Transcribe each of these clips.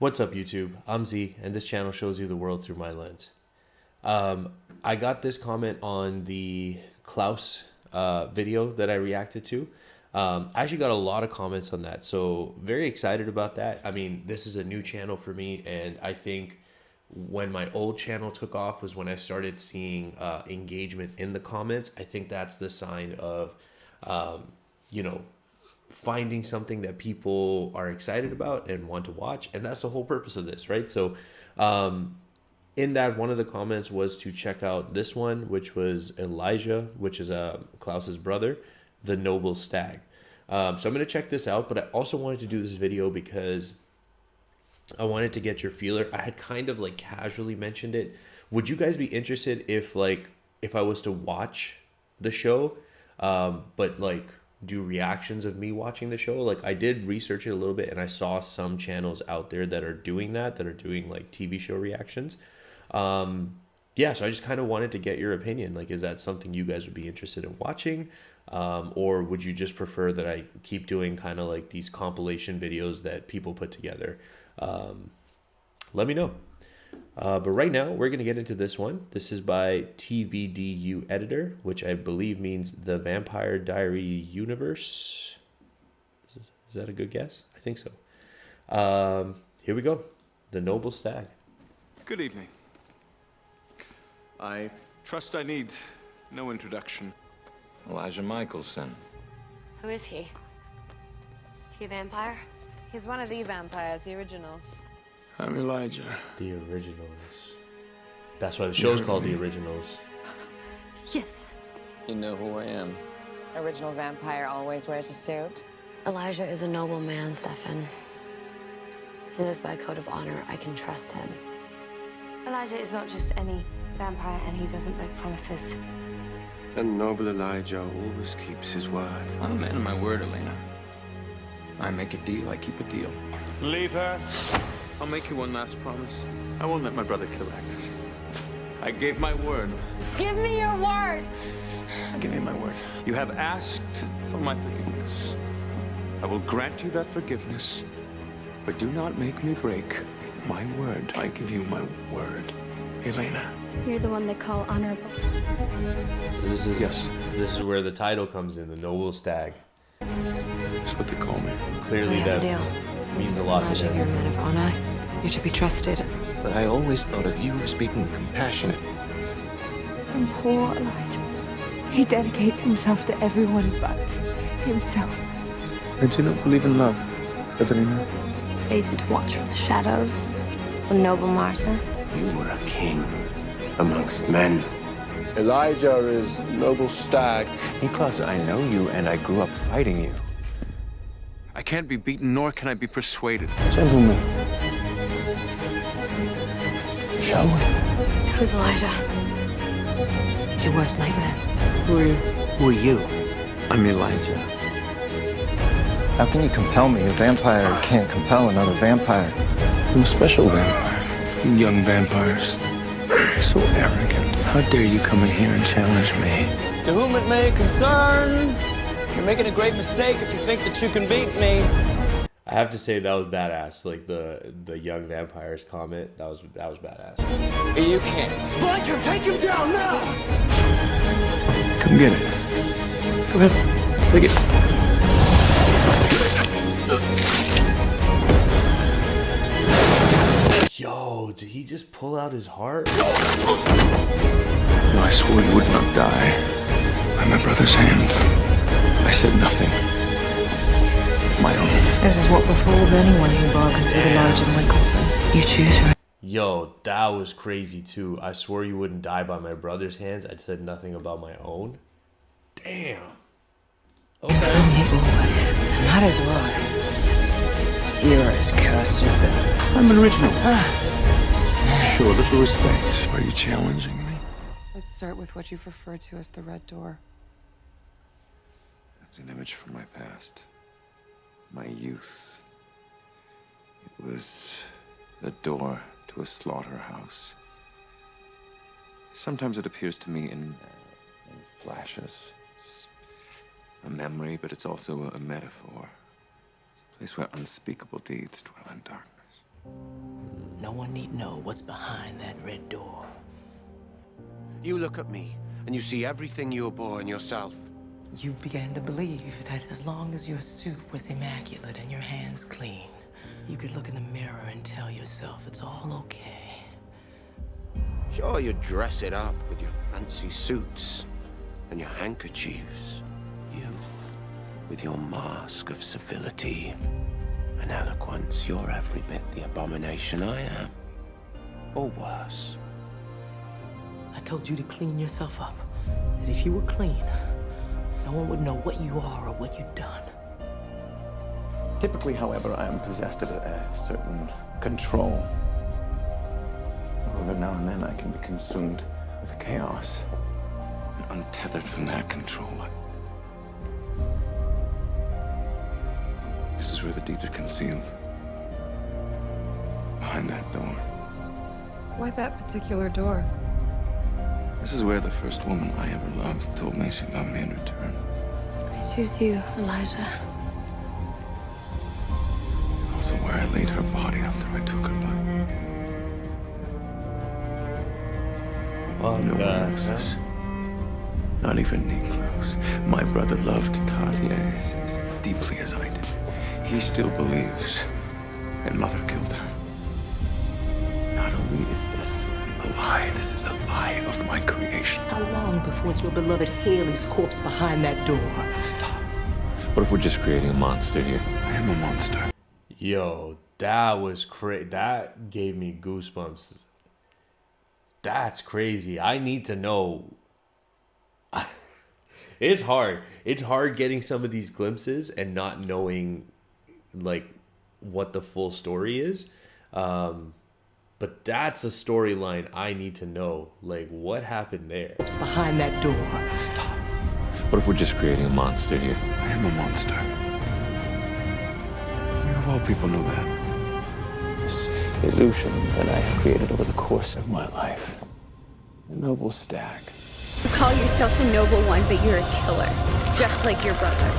What's up, YouTube? I'm Z, and this channel shows you the world through my lens. I got this comment on the Klaus video that I reacted to. I actually got a lot of comments on that, so very excited about that. I mean, this is a new channel for me, and I think when my old channel took off was when I started seeing engagement in the comments. I think that's the sign of, you know, finding something that people are excited about and want to watch, and that's the whole purpose of this, right? So in that, one of the comments was to check out this one, which was Elijah, which is Klaus's brother, the Noble Stag. So I'm going to check this out, but I also wanted to do this video because I wanted to get your feeler. I had kind of like casually mentioned it. Would you guys be interested if I was to watch the show, but like do reactions of me watching the show? Like, I did research it a little bit, and I saw some channels out there that are doing that are doing like TV show reactions. Yeah, so I just kind of wanted to get your opinion. Like, is that something you guys would be interested in watching? Or would you just prefer that I keep doing kind of like these compilation videos that people put together? Let me know. But right now, we're going to get into this one. This is by TVDU Editor, which I believe means The Vampire Diary Universe. Is that a good guess? I think so. Here we go. The Noble Stag. Good evening. I trust I need no introduction. Elijah Mikaelson. Who is he? Is he a vampire? He's one of the vampires, the originals. I'm Elijah. The Originals. That's why the show's called The Originals. Yes. You know who I am. Original vampire always wears a suit. Elijah is a noble man, Stefan. He lives by a code of honor. I can trust him. Elijah is not just any vampire, and he doesn't break promises. And noble Elijah always keeps his word. I'm a man of my word, Elena. I make a deal, I keep a deal. Leave her. I'll make you one last promise. I won't let my brother kill Agnes. I gave my word. Give me your word! I'll give you my word. You have asked for my forgiveness. I will grant you that forgiveness, but do not make me break my word. I give you my word, Elena. You're the one they call honorable. This is Yes. This is where the title comes in, the Noble Stag. That's what they call me. Clearly, We have a that deal. means a lot to Elijah, you're a them. man of honor. You're to be trusted. But I always thought of you as being compassionate. And poor Elijah. He dedicates himself to everyone but himself. I do not believe in love, Evelina. Fated to watch from the shadows. A noble martyr. You were a king amongst men. Elijah is Noble Stag. Because I know you and I grew up fighting you. I can't be beaten, nor can I be persuaded. Gentlemen. Shall we? Who's Elijah? It's your worst nightmare. Who are you? Who are you? I'm Elijah. How can you compel me? A vampire can't compel another vampire. I'm a special vampire. You young vampires. So arrogant. How dare you come in here and challenge me? To whom it may concern, you're making a great mistake if you think that you can beat me. I have to say that was badass. Like the young vampires comment, that was badass. You can't. Come get it. Go ahead. Take it. Yo, did he just pull out his heart? I swore you would not die by my brother's hand. I said nothing. My own. This is what befalls anyone who bargains with Elijah Mikaelson. You choose right. Yo, that was crazy too. I swore you wouldn't die by my brother's hands. I said nothing about my own. Damn. Okay. Only always. And that is why. You're as cursed as them. I'm an original. Show a little respect. Are you challenging me? Let's start with what you've referred to as the Red Door. That's an image from my past. My youth. It was the door to a slaughterhouse. Sometimes it appears to me in flashes. It's a memory, but it's also a metaphor. It's a place where unspeakable deeds dwell in darkness. No one need know what's behind that red door. You look at me, and you see everything you abhor in yourself. You began to believe that as long as your suit was immaculate and your hands clean, you could look in the mirror and tell yourself it's all okay. Sure, you dress it up with your fancy suits and your handkerchiefs. You, with your mask of civility and eloquence, you're every bit the abomination I am. Or worse. I told you to clean yourself up. That if you were clean, no one would know what you are or what you've done. Typically, however, I am possessed of a certain control. However, now and then I can be consumed with chaos. And untethered from that control, this is where the deeds are concealed. Behind that door. Why that particular door? This is where the first woman I ever loved told me she loved me in return. I choose you, Elijah. It's also where I laid her body after I took her life. No one knows this. Not even Nikolaus. My brother loved Talia as deeply as I did. He still believes that Mother killed her. Not only is this a lie, this is a lie of my creation. How long before it's your beloved Haley's corpse behind that door? Stop. What if we're just creating a monster here? I am a monster. Yo, that was crazy. That gave me goosebumps. That's crazy. I need to know. It's hard. It's hard getting some of these glimpses and not knowing, like, what the full story is. But that's a storyline I need to know. Like, what happened there? It's behind that door. Stop. What if we're just creating a monster here? I am a monster. You of all people know that. This illusion that I have created over the course of my life. The noble Stag. You call yourself the noble one, but you're a killer. Just like your brother.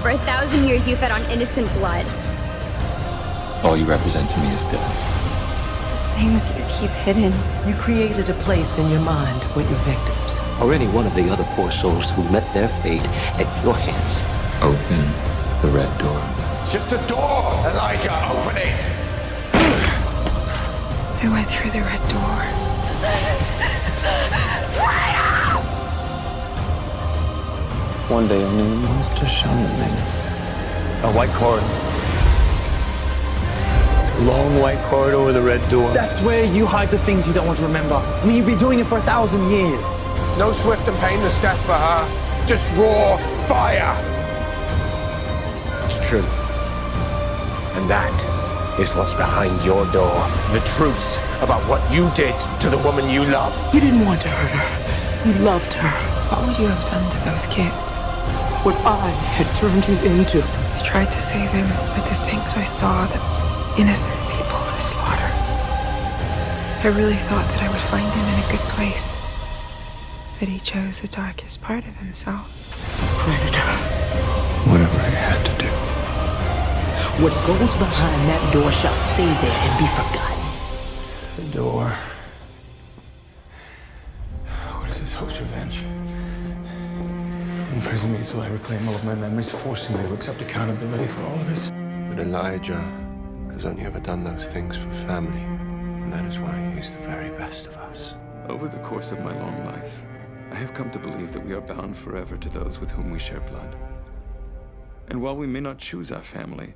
For 1,000 years you fed on innocent blood. All you represent to me is death. Things you keep hidden. You created a place in your mind with your victims. Or any one of the other poor souls who met their fate at your hands. Open the red door. It's just a door, Elijah. Open it. I went through the red door. One day only a monster shall remain. A white corridor. Long white corridor with a red door. That's where you hide the things you don't want to remember. I mean, you've been doing it for 1,000 years. No swift and painless death for her. Just raw fire. It's true. And that is what's behind your door. The truth about what you did to the woman you love. You didn't want to hurt her. You loved her. What would you have done to those kids? What I had turned you into. I tried to save him with the things I saw that innocent people to slaughter. I really thought that I would find him in a good place. But he chose the darkest part of himself. Predator. Whatever I had to do. What goes behind that door shall stay there and be forgotten. The door. What is this hope's revenge? Imprison me until I reclaim all of my memories, forcing me to accept accountability for all of this. But Elijah has only ever done those things for family, and that is why he's the very best of us. Over the course of my long life, I have come to believe that we are bound forever to those with whom we share blood. And while we may not choose our family,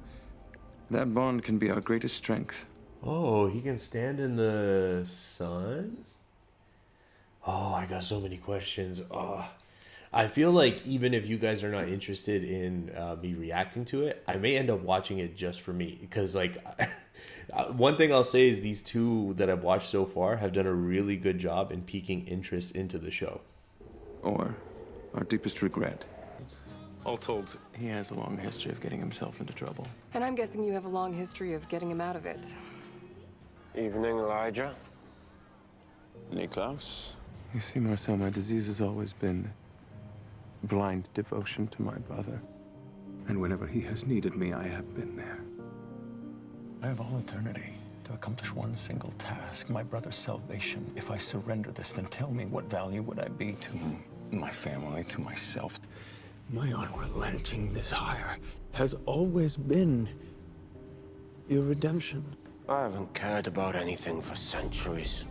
that bond can be our greatest strength. Oh, he can stand in the sun? Oh, I got so many questions. Oh, I feel like even if you guys are not interested in me reacting to it, I may end up watching it just for me. Because, like, one thing I'll say is these two that I've watched so far have done a really good job in piquing interest into the show. Or our deepest regret. All told, he has a long history of getting himself into trouble. And I'm guessing you have a long history of getting him out of it. Evening, Elijah. Niklaus? You see, Marcel, my disease has always been blind devotion to my brother. And whenever he has needed me, I have been there. I have all eternity to accomplish one single task, my brother's salvation. If I surrender this, then tell me, what value would I be to my family, to myself? My unrelenting desire has always been your redemption. I haven't cared about anything for centuries.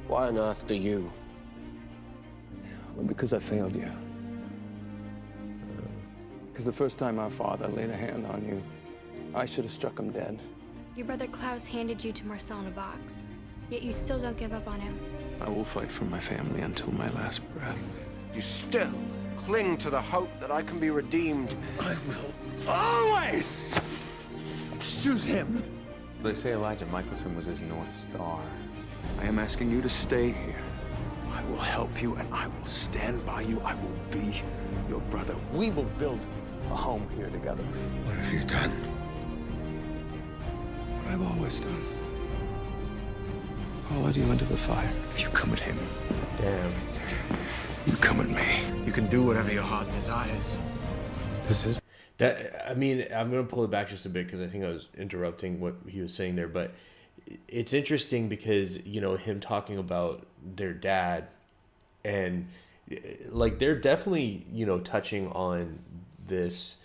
Why on earth do you? Well, because I failed you. Because the first time our father laid a hand on you, I should have struck him dead. Your brother Klaus handed you to Marcel in a box, yet you still don't give up on him. I will fight for my family until my last breath. You still cling to the hope that I can be redeemed. I will always choose him. They say Elijah Mikaelson was his North Star. I am asking you to stay here. I will help you and I will stand by you. I will be your brother. We will build a home here together. What have you done? What I've always done. Followed you into the fire. If you come at him, Damn. you come at me. You can do whatever your heart desires. This is That, I mean, I'm going to pull it back just a bit because I think I was interrupting what he was saying there. But it's interesting because, you know, him talking about their dad and like they're definitely, you know, touching on this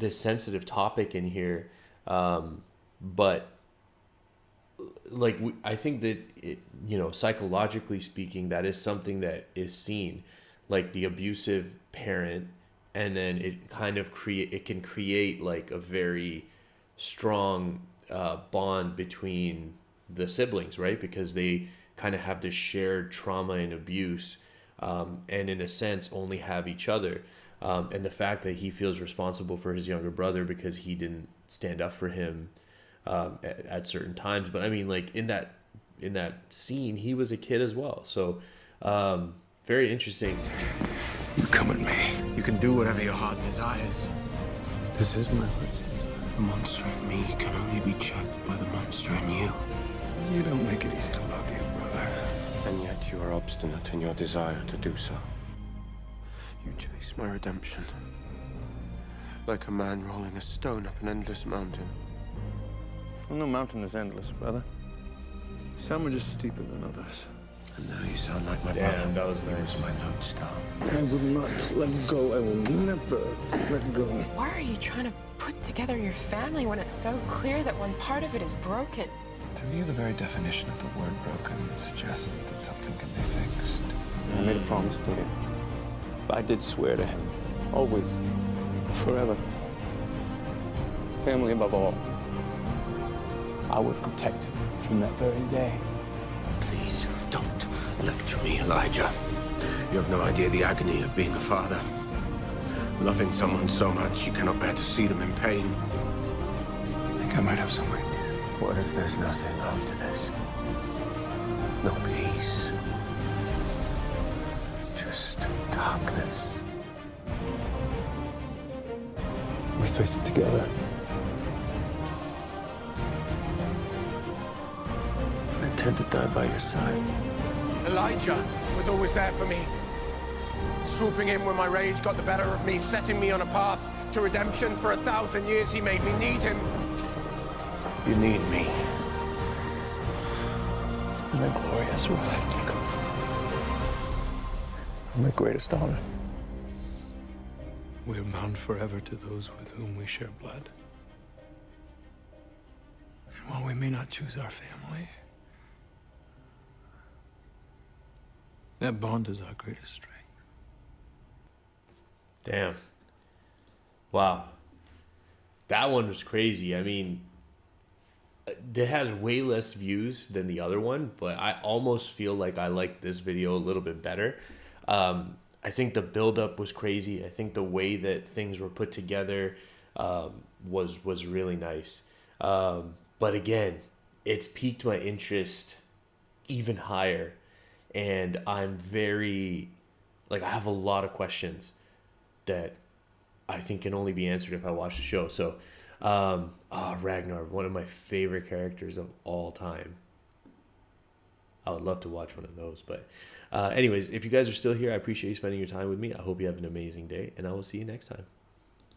sensitive topic in here. But like, I think that, you know, psychologically speaking, that is something that is seen, like the abusive parent. And then it kind of can create like a very strong bond between the siblings, right? Because they kind of have this shared trauma and abuse, and in a sense only have each other. And the fact that he feels responsible for his younger brother because he didn't stand up for him at certain times. But I mean, like in that scene, he was a kid as well. So very interesting. You come at me. You can do whatever your heart desires. This is my heart's desire. The monster in me can only be checked by the monster in you. You don't make it easy to love you, brother. And yet you are obstinate in your desire to do so. You chase my redemption. Like a man rolling a stone up an endless mountain. Well, no mountain is endless, brother. Some are just steeper than others. And now you sound like my Damn, brother. that was He nice. was my lodestar. I will not let go. I will never let go. Why are you trying to put together your family when it's so clear that one part of it is broken? To me, the very definition of the word broken suggests that something can be fixed. I made a promise to him. I did swear to him. Always. Forever. Family above all. I would protect him from that very day. Please, don't lecture me, Elijah. You have no idea the agony of being a father. Loving someone so much you cannot bear to see them in pain. I think I might have some idea. What if there's nothing after this? No peace. Just darkness. We face it together. I intend to die by your side. Elijah was always there for me. Swooping in when my rage got the better of me, setting me on a path to redemption. For 1,000 years, he made me need him. You need me. It's been a glorious ride. My greatest honor. We're bound forever to those with whom we share blood. And while we may not choose our family, that bond is our greatest strength. Damn. Wow. That one was crazy. I mean, it has way less views than the other one, but I almost feel like I like this video a little bit better. I think the buildup was crazy. I think the way that things were put together was really nice. But again, it's piqued my interest even higher. And I'm very, like, I have a lot of questions that I think can only be answered if I watch the show. So, Ragnar, one of my favorite characters of all time. I would love to watch one of those. But anyways, if you guys are still here, I appreciate you spending your time with me. I hope you have an amazing day, and I will see you next time.